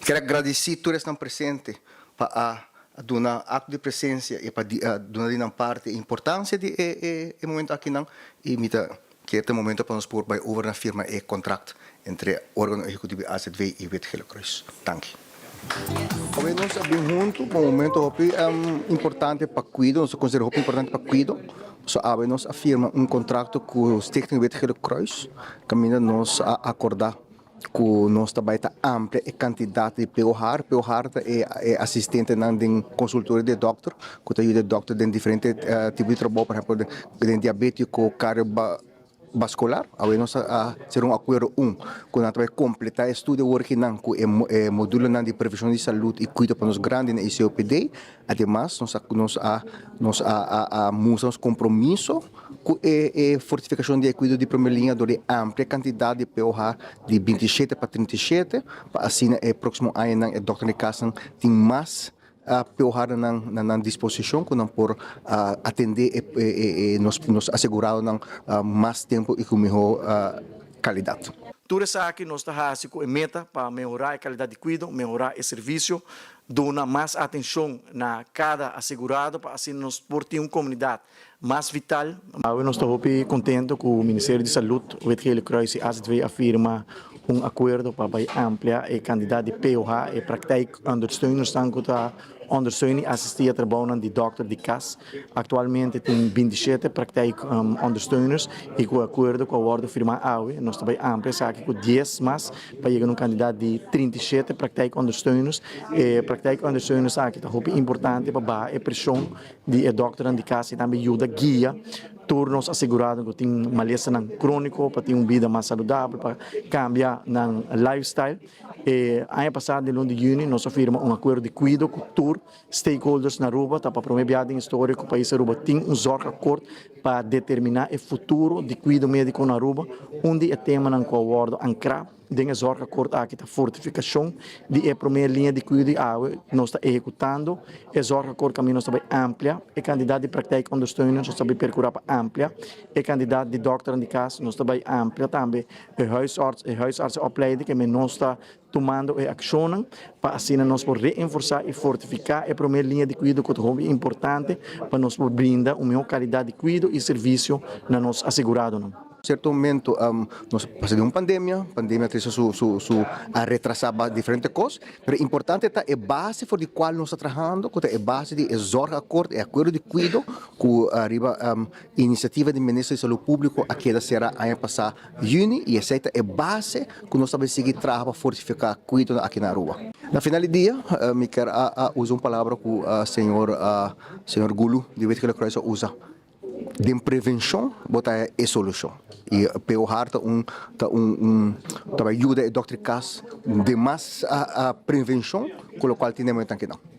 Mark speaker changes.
Speaker 1: Quero agradecer todos que estão presentes para dar ato de presença e para dar uma parte da importância de momento aqui não e que este momento para nós por over na firma e contrato entre órgão executivo AZV e Wet Gele Kruis. Dank je. Nós estamos juntos, um momento importante para cuidar, nós consideramos importante para cuidar. Nós afirma contrato com o Stichting Wet Gele Kruis, que nós acordar que nós também está ampla e quantidade de POHAR. POHAR é assistente na consultoria de doctor, que ajuda o doctor em diferentes tipos de trabalho, por exemplo, de diabético, cardiovascular. Nós ser acordo que nós vai completar o estudo working com o módulo de prevenção de saúde e cuida para nós grande na ICOPD. Además, nós mostramos compromisso com a fortificação de cuidado de primeira linha de ampla quantidade de POH de 27 para 37, para assim no próximo ano o doutor de casa tem mais POH na disposição que não por atender e nos assegurar mais tempo e com melhor qualidade.
Speaker 2: Tudo isso aqui nós estamos com a meta para melhorar a qualidade de cuidado, melhorar o serviço, dar mais atenção na cada assegurado para assim nós ter uma comunidade mais vital. Nós estamos contentes com o Ministério de Saúde, o Wet Gele Kruis e AZV afirma acordo para ampliar a quantidade de POH e praktijk ondersteunen e assistir a trabalho de doctor de casa. Atualmente tem 27 praktijk ondersteuners e com acordo com a ordem firma AUE, nós também ampliamos com 10 mais para chegar a uma quantidade de 37 praktijk ondersteuners. E praktijk ondersteuners aqui é importante para a pressão de doctor de casa e também ajuda guia turnos assegurados que tem maleza crônico para ter uma vida mais saudável, para cambiar na lifestyle. Ano passado, no mês de junho, nós firmamos acordo de cuidado com todos os stakeholders na Aruba, para promover a história que o país Aruba tem acordo para determinar o futuro de cuidado médico na Aruba, onde o tema na acordo ANCRA, tem a acordo aqui da fortificação de a primeira linha de cuidado de água, nós estamos executando, a acordo caminho nós também amplia, a quantidade de praktijk ondersteunen, nós também percorrer para amplia, a quantidade de doctor de casa, nós também amplia também, a huisartsenopleiding que nós está tomando e ação para assim nós poder reforçar e fortificar a primeira linha de cuidado que é importante para nós brindar uma melhor qualidade de cuidado e serviço na nós assegurado.
Speaker 1: Certo momento nós passamos uma pandemia trouxe a retrasar diferentes coisas, mas importante é a base por a qual nós estamos trabalhando, que é a base de acordo de cuidado, que arriba iniciativa do Ministério da Saúde Pública aqui será ano passado junho e essa é a base que nós estamos seguir trabalhando para fortificar cuidado aqui na rua. Na final do dia, me quero usar uma palavra que o senhor Gulu de Wet Gele Kruis usa. De prevenção, botar a solução. E POHAR ajuda a doutor de casa de mais a prevenção, com o qual temos aqui não.